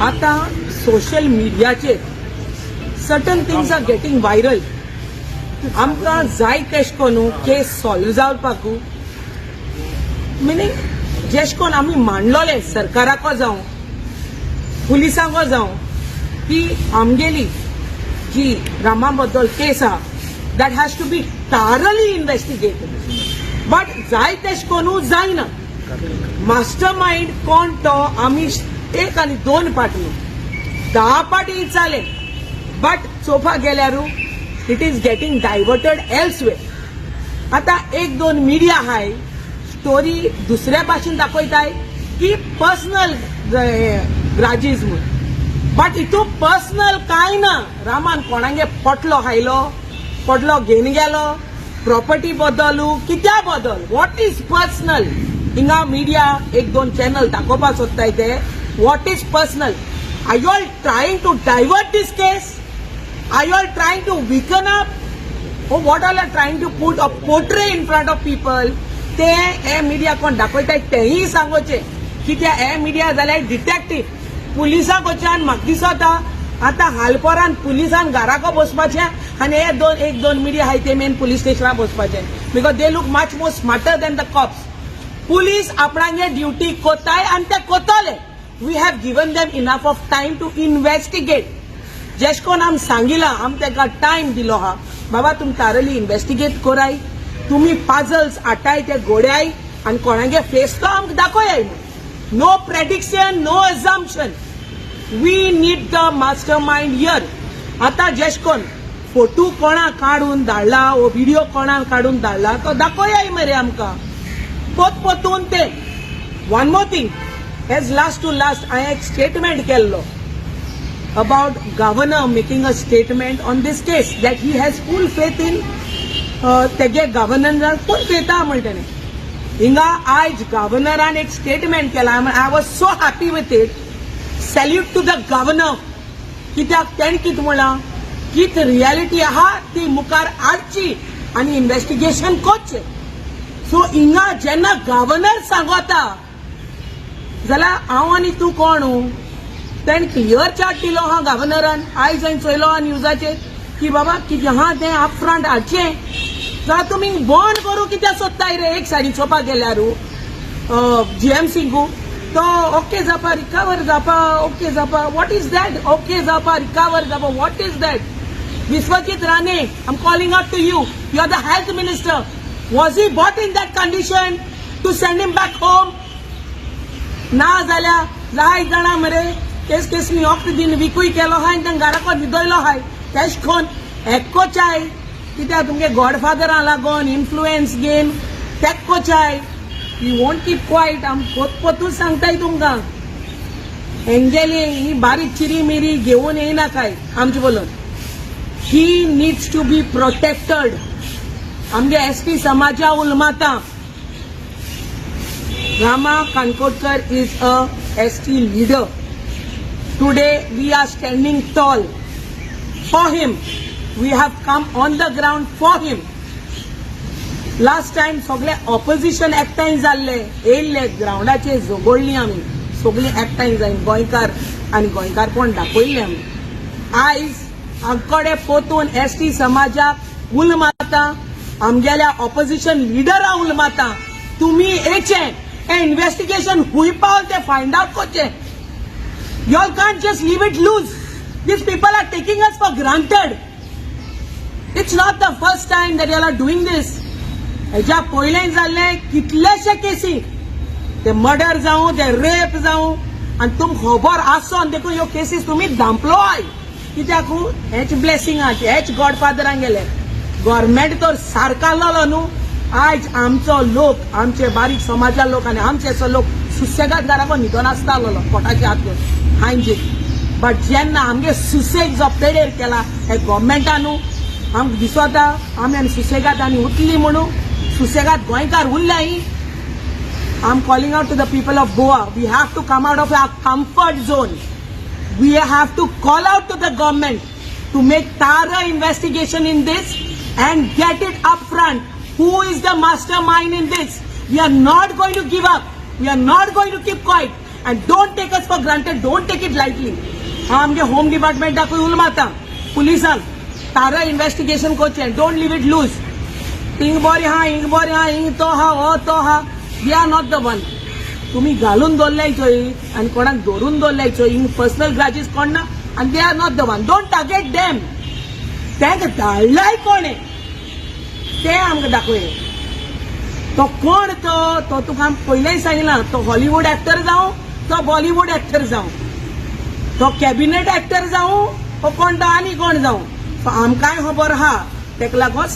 आता सोशल मीडियाचेर certain things are getting viral. आमकां जाय तेश कोनू केस सॉल्व जावपाकू मिनींग जेश कोन आमी मांडलोले सरकाराको जावं पुलिसांको जावं की आमगेली जी रामा बद्दल केस आहा that has to be thoroughly investigated. But जाय तेश कोनू जायना. मास्टर माइंड कोण तो आमी एक आनी दोन पाटी 10 पाटी चाले. बट चोवपा गेल्यारू it is getting diverted elsewhere. आता एक दोन मिडिया हाय स्टोरी दुसऱ्या भाशेन दाखयताय की पर्सनल ग्राजीज म्हूण. बट इतू पर्सनल काय ना. रामान कोणागे पटलो हायलो पडलो घेवन गेलो प्रॉपर्टी बद्दलू कित्या बद्दल व्हॉट इज पर्सनल. हिंगा मिडिया एक दोन चॅनल दाखोवपाक सोदताय ते what is personal. Are you all trying to divert this case. Are you all trying to weaken up or what all are trying to put a portray in front of people. ते ए media कोण दाखयताय तेही सांगोचे कित्या ए media जाल्यार detective पुलिसाक वचून म्हाका दिसता आता हालपोरान पुलिसान घराको बसपाचे आनी एक दोन मिडिया हाय ते मेन पुलीस स्टेशनार बसपाचे because they look much more smarter than the cops. Police आपणागे ड्युटी कोताय आनी ते कोताले. We have given them enough of time to investigate. जेश कोन आम सांगिला आम तेका टाइम दिलो हा बाबा तुम थारली इन्वेस्टिगेट कोराय तुम्ही पाजल्स आटाय ते गोड्याय आनी कोणागे फेस तो आमकां दाखोयाय. No prediction no assumption. We need the mastermind here. आता जेश कोन फोटो कोणा काढून धाडला ओ व्हिडिओ कोणा काढून धाडला तो दाखोयाय मरे आमकां पोतून ते. One more thing as last to last हांवें एक स्टेटमेंट केल्लो about governor making a statement on this case that he has full faith in तेगे गव्हर्नरान full faith आहा म्हणटने. हिंगा आज गव्हर्नरान एक स्टेटमेंट केला. I was so happy with it. Salute to the governor. कित्याक तेण कित म्हणला कित रियालिटी आहा ती मुखार हाडची आनी इन्व्हेस्टिगेशन कोरचें. सो हिंगा जेन्ना गव्हर्नर सांगता जाल्यार हांव आनी तूं कोण तेन क्लियर चार्ट दिलो हा गव्हर्नरान. आयज हांवें चोयलो हा न्यूजाचेर की बाबा कितें आहा तें आप फ्रंट हाडचें जाल्यार तुमी बंद करूं कित्याक सोदताय रे. एक सायडीन चोवपाक गेल्यारू जीएमसीकू तो ओके जावपा रिकवर जावपा ओके जावपा व्हॉट इज दॅट. ओके जावपा रिकवर जावपा what is that. Vishwajit Rane I am calling out to you. You are the health minister. Was he bought in that condition to send him back home. ना जाल्यार जाय जाणा मरे केसनी वखद दिन विकूय केलो हाय आनी तांकां घराको न्हिदयलो हाय. तेश कोन एक्कोचाय कित्याक तुमगे गॉडफादरा लागोन इन्फ्लुएन्स घेवन तेक्कोचाय. You won't keep quiet. आम पोतूच सांगताय तुमकां एंजेली ही बारीक चिरी मिरी घेवन येयना काय आमचे बोलून. He needs to be protected. आमगे एसटी समाजा उलमाता Rama Kankonkar is a ST leader. Today we are standing tall for him. We have come on the ground for him. Last time सगळे ऑपोजिशन एकठांय जाल्ले येयल्ले ग्राउंडाचेर झगडली आमी सगळीं एकठांय जावन गोंयकार आनी गोंयकारपण दाखयल्लें आमी. आयज आमकडे पोतून एसटी समाजाक उल मारता आमगेल्या ऑपोजिशन लिडरा उल मारता. तुमी येचें हें इन्व्हेस्टिगेशन खूंय पावल तें फायंड आवट करचें. You all can't just leave it loose. These people are taking us for granted. It's not the first time that you all are doing this. हेज्या पयलें जाल्ले कितलेशे केसी ते मर्डर जावं ते रेप जावं आनी तुमकां खबर आसोन देखून ह्यो केसीस तुमी धांपलोय. कित्याक हेच ब्लेसिंगाचे हेच गॉडफादरांक गेले. गव्हर्मेंट तर सारको आसलो न्हू. आयज आमचो लोक आमचे बारीक समाजा लोक आनी आमचे लोक सुसेगाद घराको न्हिदोन आसता आसलो पोटाचे हात घेवन हांजे. बट जेन्ना आमगे सुसेग जो पेडेर केला हे गव्हर्मेंटान आमकां दिसता आमी सुसेगाद आनी उठली म्हणून सुसेगाद गोंयकार उरल्याय. I am calling out to the people of Goa. We have to come out of our comfort zone. We have to call out to the government to make thorough investigation in this and get it up front. Who is the mastermind in this? We are not going to give up. We are not going to keep quiet. And don't take us for granted, don't take it lightly. हांव आमगे home डिपार्टमेंटाकूय उलो मारता, पुलिसांक तारा investigation करचें, don't leave it loose. हिंग बरें आहा, हिंग तो आहा, हो तो आहा, we are not the one. तुम्ही घालून दवरल्याय थंय आनी कोणाक धरून दवरल्याय थंय, हिंग पर्सनल ग्राजीस कोण ना, आनी they are not the one. Don't target them. तांकां धाडलाय कोणे ते आमकां दाखय. तो कोण तो तुका पयलेंय सांगलां, तो हॉलिवूड एक्टर जावं, तो बॉलिवूड एक्टर जावं, तो कॅबिनेट एक्टर जावं, तो कोण तो आनी कोण जावं, आमकांय खबर आहा. तेका लागून